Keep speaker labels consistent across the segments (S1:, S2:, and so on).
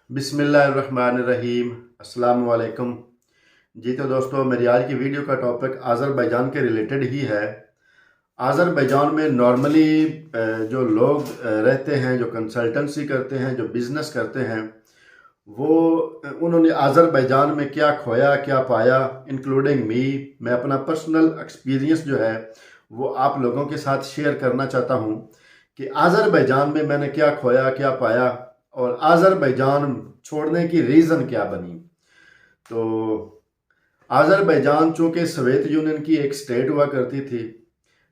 S1: बिस्मिल्लाहिर्रहमानिर्रहीम। अस्सलाम वालेकुम। जी तो दोस्तों, मेरी आज की वीडियो का टॉपिक आज़रबाईजान के रिलेटेड ही है। आज़रबाईजान में नॉर्मली जो लोग रहते हैं, जो कंसल्टेंसी करते हैं, जो बिज़नेस करते हैं, वो उन्होंने आज़रबाईजान में क्या खोया क्या पाया, इंक्लूडिंग मी। मैं अपना पर्सनल एक्सपीरियंस जो है वो आप लोगों के साथ शेयर करना चाहता हूँ कि आज़रबाईजान में मैंने क्या खोया क्या पाया और आज़रबाईजान छोड़ने की रीज़न क्या बनी। तो आज़रबाईजान चूँकि सोवियत यूनियन की एक स्टेट हुआ करती थी,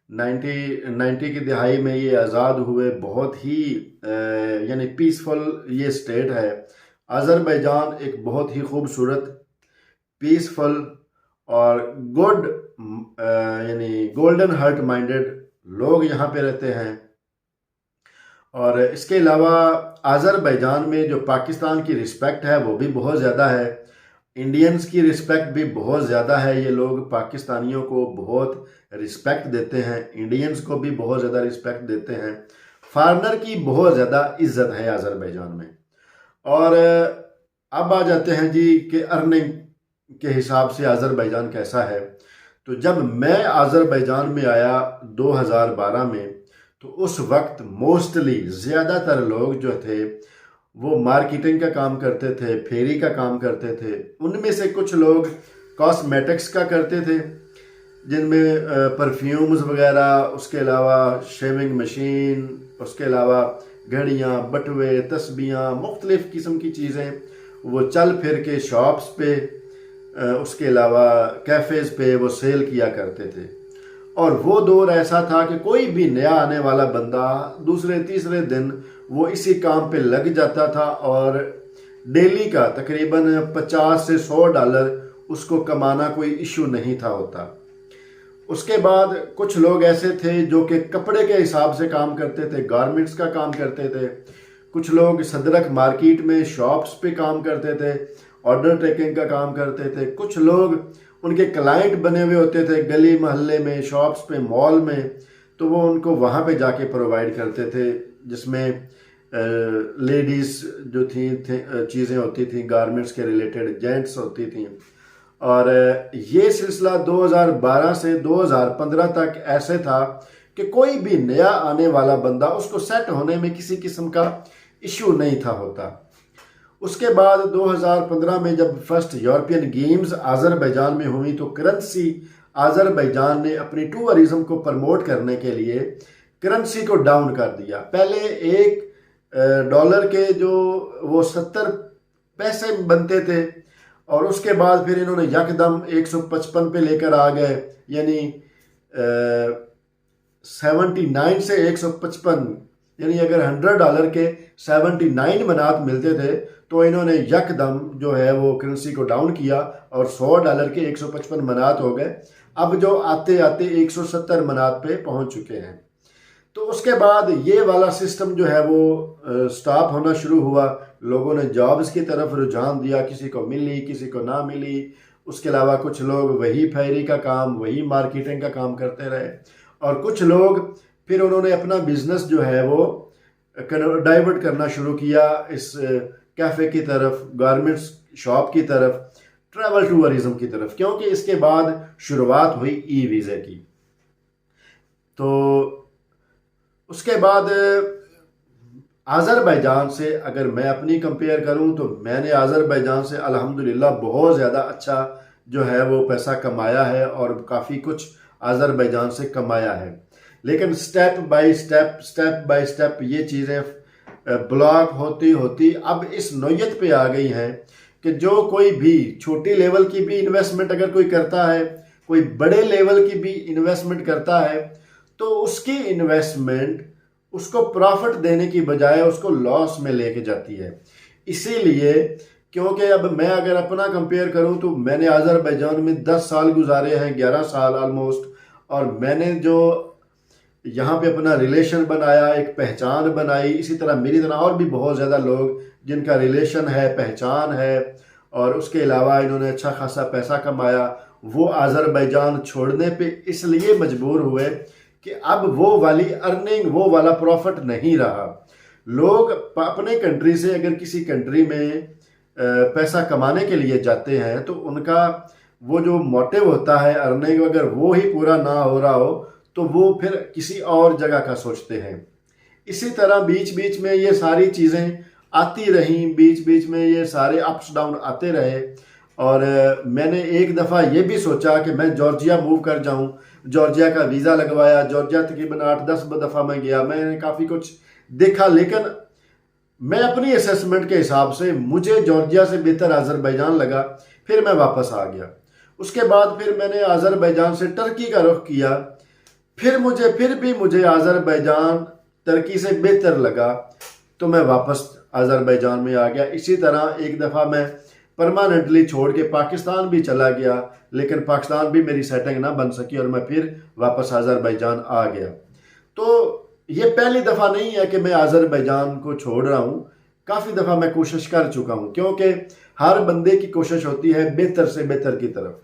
S1: 90 की दिहाई में ये आज़ाद हुए, बहुत ही यानी पीसफुल ये स्टेट है। आज़रबाईजान एक बहुत ही खूबसूरत, पीसफुल और गुड यानी गोल्डन हार्ट माइंडेड लोग यहाँ पे रहते हैं। और इसके अलावा आज़रबाईजान में जो पाकिस्तान की रिस्पेक्ट है वो भी बहुत ज़्यादा है, इंडियंस की रिस्पेक्ट भी बहुत ज़्यादा है। ये लोग पाकिस्तानियों को बहुत रिस्पेक्ट देते हैं, इंडियंस को भी बहुत ज़्यादा रिस्पेक्ट देते हैं। फॉरेनर की बहुत ज़्यादा इज्जत है आज़रबाईजान में। और अब आ जाते हैं जी कि अर्निंग के हिसाब से आज़रबाईजान कैसा है। तो जब मैं आज़रबाईजान में आया 2012 में, तो उस वक्त मोस्टली ज़्यादातर लोग जो थे वो मार्केटिंग का काम करते थे, फेरी का काम करते थे। उनमें से कुछ लोग कॉस्मेटिक्स का करते थे, जिनमें परफ्यूम्स वगैरह, उसके अलावा शेविंग मशीन, उसके अलावा घड़ियाँ, बटुए, तस्बीहाँ, मुख्तलिफ़ किस्म की चीज़ें वो चल फिर के शॉप्स पे, उसके अलावा कैफ़ेज़ पे वो सेल किया करते थे। और वो दौर ऐसा था कि कोई भी नया आने वाला बंदा दूसरे तीसरे दिन वो इसी काम पे लग जाता था और डेली का तकरीबन 50 से $100 उसको कमाना कोई इशू नहीं था होता। उसके बाद कुछ लोग ऐसे थे जो कि कपड़े के हिसाब से काम करते थे, गारमेंट्स का काम करते थे। कुछ लोग सदरक मार्केट में शॉप्स पे काम करते थे, ऑर्डर टेकिंग का काम करते थे। कुछ लोग उनके क्लाइंट बने हुए होते थे गली मोहल्ले में, शॉप्स पे, मॉल में, तो वो उनको वहाँ पे जाके प्रोवाइड करते थे, जिसमें लेडीज़ जो थी चीज़ें होती थी गारमेंट्स के रिलेटेड, जेंट्स होती थी। और ये सिलसिला 2012 से 2015 तक ऐसे था कि कोई भी नया आने वाला बंदा, उसको सेट होने में किसी किस्म का इशू नहीं था होता। उसके बाद 2015 में जब फर्स्ट यूरोपियन गेम्स आज़रबाईजान में हुई, तो करेंसी आज़रबाईजान ने अपनी टूरिज्म को प्रमोट करने के लिए करेंसी को डाउन कर दिया। पहले $1 के जो वो 70 पैसे बनते थे, और उसके बाद फिर इन्होंने यकदम 155 पे लेकर आ गए, यानी 79 से 155, यानी अगर $100 के 79 मनात मिलते थे तो इन्होंने यकदम जो है वो करेंसी को डाउन किया और $100 के 155 मनात हो गए। अब जो आते आते 170 मनात पे पहुंच चुके हैं। तो उसके बाद ये वाला सिस्टम जो है वो स्टॉप होना शुरू हुआ। लोगों ने जॉब्स की तरफ रुझान दिया, किसी को मिली किसी को ना मिली। उसके अलावा कुछ लोग वही फेरी का काम, वही मार्केटिंग का काम करते रहे, और कुछ लोग फिर उन्होंने अपना बिजनेस जो है वो डाइवर्ट करना शुरू किया इस कैफ़े की तरफ, गारमेंट्स शॉप की तरफ, ट्रैवल टूरिज्म की तरफ, क्योंकि इसके बाद शुरुआत हुई ई वीज़े की। तो उसके बाद आज़रबाईजान से अगर मैं अपनी कंपेयर करूं तो मैंने आज़रबाईजान से अल्हम्दुलिल्लाह बहुत ज़्यादा अच्छा जो है वो पैसा कमाया है और काफ़ी कुछ आज़रबाईजान से कमाया है। लेकिन स्टेप बाय स्टेप ये चीज़ें ब्लॉक होती होती अब इस नौयत पे आ गई हैं कि जो कोई भी छोटी लेवल की भी इन्वेस्टमेंट अगर कोई करता है, कोई बड़े लेवल की भी इन्वेस्टमेंट करता है, तो उसकी इन्वेस्टमेंट उसको प्रॉफिट देने की बजाय उसको लॉस में लेके जाती है। इसीलिए क्योंकि अब मैं अगर अपना कंपेयर करूं तो मैंने आज़रबाईजान में 10 साल गुजारे हैं, 11 साल ऑलमोस्ट, और मैंने जो यहाँ पे अपना रिलेशन बनाया, एक पहचान बनाई। इसी तरह मेरी तरह और भी बहुत ज़्यादा लोग जिनका रिलेशन है, पहचान है, और उसके अलावा इन्होंने अच्छा खासा पैसा कमाया, वो आज़रबाईजान छोड़ने पे इसलिए मजबूर हुए कि अब वो वाली अर्निंग, वो वाला प्रॉफिट नहीं रहा। लोग अपने कंट्री से अगर किसी कंट्री में पैसा कमाने के लिए जाते हैं तो उनका वो जो मोटिव होता है अर्निंग, अगर वो ही पूरा ना हो रहा हो तो वो फिर किसी और जगह का सोचते हैं। इसी तरह बीच बीच में ये सारी चीज़ें आती रहीं, बीच बीच में ये सारे अप्स डाउन आते रहे। और मैंने एक दफ़ा ये भी सोचा कि मैं जॉर्जिया मूव कर जाऊं, जॉर्जिया का वीज़ा लगवाया, जॉर्जिया तकरीबन 8-10 दफ़ा मैं गया, मैंने काफ़ी कुछ देखा, लेकिन मैं अपनी असेसमेंट के हिसाब से मुझे जॉर्जिया से बेहतर अज़रबैजान लगा, फिर मैं वापस आ गया। उसके बाद फिर मैंने अज़रबैजान से टर्की का रुख किया, फिर भी मुझे अज़रबैजान टर्की से बेहतर लगा, तो मैं वापस अज़रबैजान में आ गया। इसी तरह एक दफ़ा मैं परमानेंटली छोड़ के पाकिस्तान भी चला गया, लेकिन पाकिस्तान भी मेरी सेटिंग ना बन सकी और मैं फिर वापस अज़रबैजान आ गया। तो ये पहली दफ़ा नहीं है कि मैं अज़रबैजान को छोड़ रहा हूँ, काफ़ी दफ़ा मैं कोशिश कर चुका हूँ, क्योंकि हर बंदे की कोशिश होती है बेहतर से बेहतर की तरफ।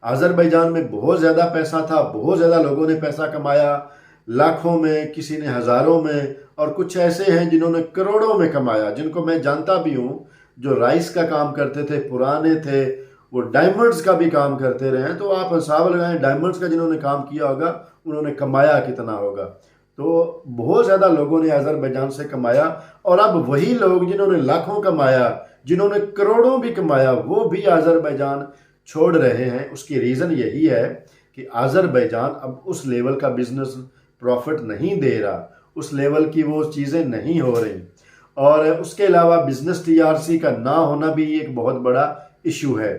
S1: अज़रबैजान में बहुत ज़्यादा पैसा था, बहुत ज़्यादा लोगों ने पैसा कमाया, लाखों में, किसी ने हज़ारों में, और कुछ ऐसे हैं जिन्होंने करोड़ों में कमाया, जिनको मैं जानता भी हूँ, जो राइस का काम करते थे, पुराने थे, वो डायमंड्स का भी काम करते रहे हैं। तो आप हिसाब लगाएं डायमंड्स का जिन्होंने काम किया होगा उन्होंने कमाया कितना होगा। तो बहुत ज़्यादा लोगों ने अज़रबैजान से कमाया, और अब वही लोग जिन्होंने लाखों कमाया, जिन्होंने करोड़ों भी कमाया, वो भी अज़रबैजान छोड़ रहे हैं। उसकी रीज़न यही है कि अज़रबैजान अब उस लेवल का बिजनेस प्रॉफिट नहीं दे रहा, उस लेवल की वो चीज़ें नहीं हो रही, और उसके अलावा बिजनेस टीआरसी का ना होना भी एक बहुत बड़ा इशू है।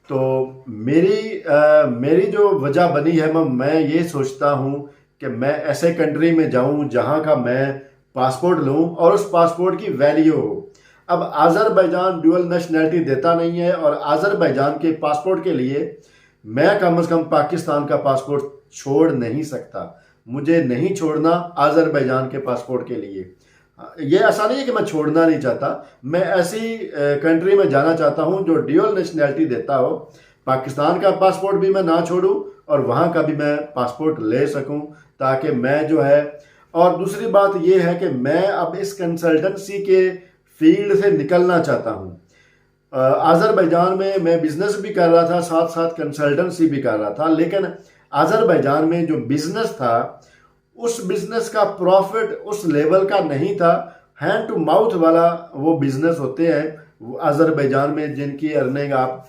S1: तो मेरी जो वजह बनी है, मैं ये सोचता हूँ कि मैं ऐसे कंट्री में जाऊँ जहाँ का मैं पासपोर्ट लूँ और उस पासपोर्ट की वैल्यू हो। अब अज़रबैजान ड्यूअल नेशनैलिटी देता नहीं है, और अज़रबैजान के पासपोर्ट के लिए मैं कम से कम पाकिस्तान का पासपोर्ट छोड़ नहीं सकता, मुझे नहीं छोड़ना अज़रबैजान के पासपोर्ट के लिए। ये ऐसा नहीं है कि मैं छोड़ना नहीं चाहता, मैं ऐसी कंट्री में जाना चाहता हूं जो ड्यूअल नेशनैलिटी देता हो, पाकिस्तान का पासपोर्ट भी मैं ना छोड़ूं और वहां का भी मैं पासपोर्ट ले सकूं, ताकि मैं जो है। और दूसरी बात यह है कि मैं अब इस कंसल्टेंसी के फील्ड से निकलना चाहता हूं। अज़रबैजान में मैं बिजनेस भी कर रहा था, साथ साथ कंसल्टेंसी भी कर रहा था, लेकिन अज़रबैजान में जो बिजनेस था उस बिजनेस का प्रॉफिट उस लेवल का नहीं था। हैंड टू माउथ वाला वो बिजनेस होते हैं अज़रबैजान में, जिनकी अर्निंग आप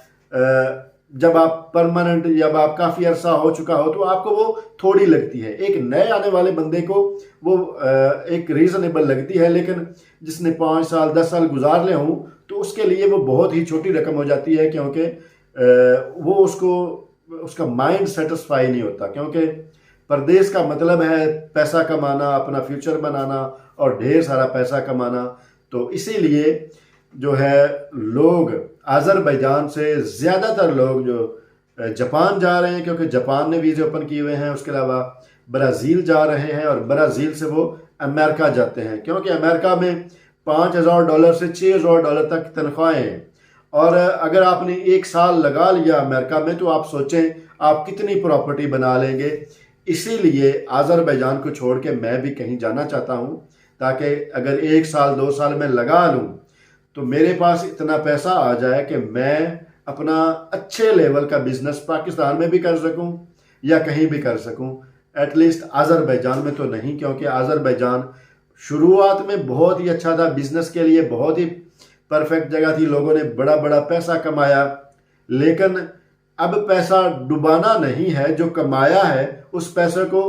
S1: जब आप परमानेंट, जब आप काफ़ी अरसा हो चुका हो तो आपको वो थोड़ी लगती है, एक नए आने वाले बंदे को वो एक रीज़नेबल लगती है, लेकिन जिसने 5 साल 10 साल गुजार ले हों तो उसके लिए वो बहुत ही छोटी रकम हो जाती है, क्योंकि वो उसका माइंड सेटिस्फाई नहीं होता। क्योंकि परदेश का मतलब है पैसा कमाना, अपना फ्यूचर बनाना और ढेर सारा पैसा कमाना। तो इसीलिए जो है लोग अज़रबैजान से ज़्यादातर लोग जो जापान जा रहे हैं, क्योंकि जापान ने वीज़े ओपन किए हुए हैं। उसके अलावा ब्राज़ील जा रहे हैं, और ब्राज़ील से वो अमेरिका जाते हैं, क्योंकि अमेरिका में $5,000 से $6,000 तक तनख्वाहें हैं। और अगर आपने 1 साल लगा लिया अमेरिका में तो आप सोचें आप कितनी प्रॉपर्टी बना लेंगे। इसीलिए अज़रबैजान को छोड़ के मैं भी कहीं जाना चाहता हूँ, ताकि अगर 1 साल 2 साल में लगा लूँ तो मेरे पास इतना पैसा आ जाए कि मैं अपना अच्छे लेवल का बिजनेस पाकिस्तान में भी कर सकूं या कहीं भी कर सकूं, एटलीस्ट अज़रबैजान में तो नहीं। क्योंकि अज़रबैजान शुरुआत में बहुत ही अच्छा था, बिजनेस के लिए बहुत ही परफेक्ट जगह थी, लोगों ने बड़ा बड़ा पैसा कमाया, लेकिन अब पैसा डुबाना नहीं है, जो कमाया है उस पैसे को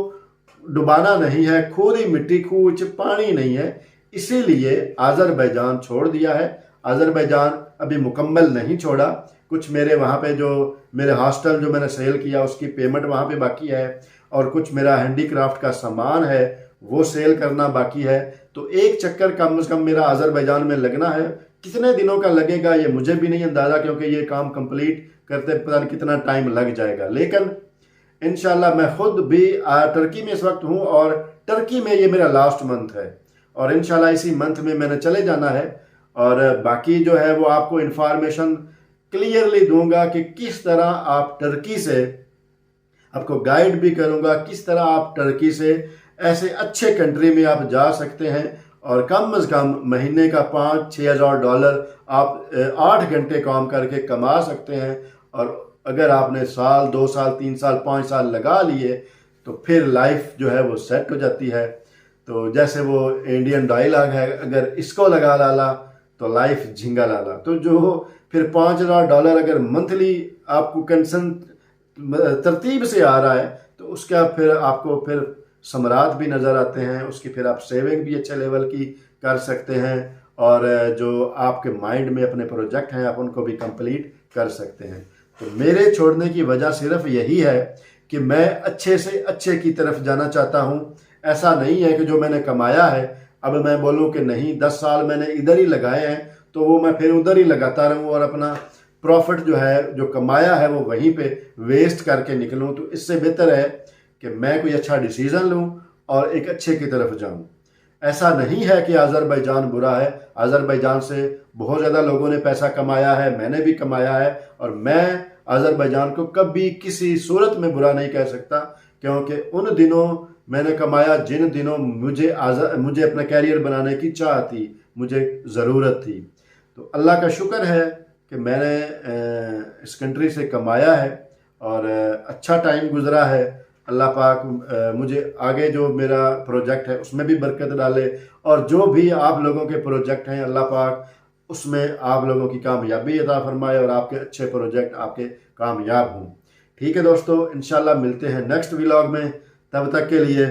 S1: डुबाना नहीं है, खुद ही मिट्टी कूच पानी नहीं है, इसीलिए अज़रबैजान छोड़ दिया है। अज़रबैजान अभी मुकम्मल नहीं छोड़ा, कुछ मेरे वहाँ पे जो मेरे हॉस्टल जो मैंने सेल किया उसकी पेमेंट वहाँ पे बाकी है, और कुछ मेरा हैंडीक्राफ्ट का सामान है वो सेल करना बाकी है। तो एक चक्कर कम से कम मेरा अज़रबैजान में लगना है। कितने दिनों का लगेगा ये मुझे भी नहीं अंदाज़ा, क्योंकि ये काम कंप्लीट करते पता नहीं कितना टाइम लग जाएगा। लेकिन इंशाल्लाह मैं खुद भी टर्की में इस वक्त हूँ, और टर्की में ये मेरा लास्ट मंथ है, और इंशाल्लाह इसी मंथ में मैंने चले जाना है। और बाकी जो है वो आपको इन्फॉर्मेशन क्लियरली दूंगा कि किस तरह आप टर्की से, आपको गाइड भी करूंगा किस तरह आप टर्की से ऐसे अच्छे कंट्री में आप जा सकते हैं और कम अज़ कम महीने का 5-6 हज़ार डॉलर आप 8 घंटे काम करके कमा सकते हैं। और अगर आपने साल 2 साल 3 साल 5 साल लगा लिए तो फिर लाइफ जो है वो सेट हो जाती है। तो जैसे वो इंडियन डायलॉग है, अगर इसको लगा लाला तो लाइफ झिंगा लाला। तो जो फिर 5,000 डॉलर अगर मंथली आपको कंसन तरतीब से आ रहा है तो उसका फिर आपको फिर समरात भी नज़र आते हैं, उसकी फिर आप सेविंग भी अच्छे लेवल की कर सकते हैं। और जो आपके माइंड में अपने प्रोजेक्ट हैं आप उनको भी कंप्लीट कर सकते हैं। तो मेरे छोड़ने की वजह सिर्फ यही है कि मैं अच्छे से अच्छे की तरफ जाना चाहता हूँ। ऐसा नहीं है कि जो मैंने कमाया है अब मैं बोलूँ कि नहीं 10 साल मैंने इधर ही लगाए हैं तो वो मैं फिर उधर ही लगाता रहूँ और अपना प्रॉफिट जो है जो कमाया है वो वहीं पे वेस्ट करके निकलूँ। तो इससे बेहतर है कि मैं कोई अच्छा डिसीज़न लूँ और एक अच्छे की तरफ जाऊँ। ऐसा नहीं है कि अज़रबैजान बुरा है, अज़रबैजान से बहुत ज़्यादा लोगों ने पैसा कमाया है, मैंने भी कमाया है और मैं अज़रबैजान को कभी किसी सूरत में बुरा नहीं कह सकता, क्योंकि उन दिनों मैंने कमाया जिन दिनों मुझे अपना कैरियर बनाने की चाह थी, मुझे ज़रूरत थी। तो अल्लाह का शुक्र है कि मैंने इस कंट्री से कमाया है और अच्छा टाइम गुजरा है। अल्लाह पाक मुझे आगे जो मेरा प्रोजेक्ट है उसमें भी बरकत डाले और जो भी आप लोगों के प्रोजेक्ट हैं अल्लाह पाक उसमें आप लोगों की कामयाबी अता फरमाए और आपके अच्छे प्रोजेक्ट आपके कामयाब हों। ठीक है दोस्तों, इंशाल्लाह मिलते हैं नेक्स्ट व्लॉग में। तब तक के लिए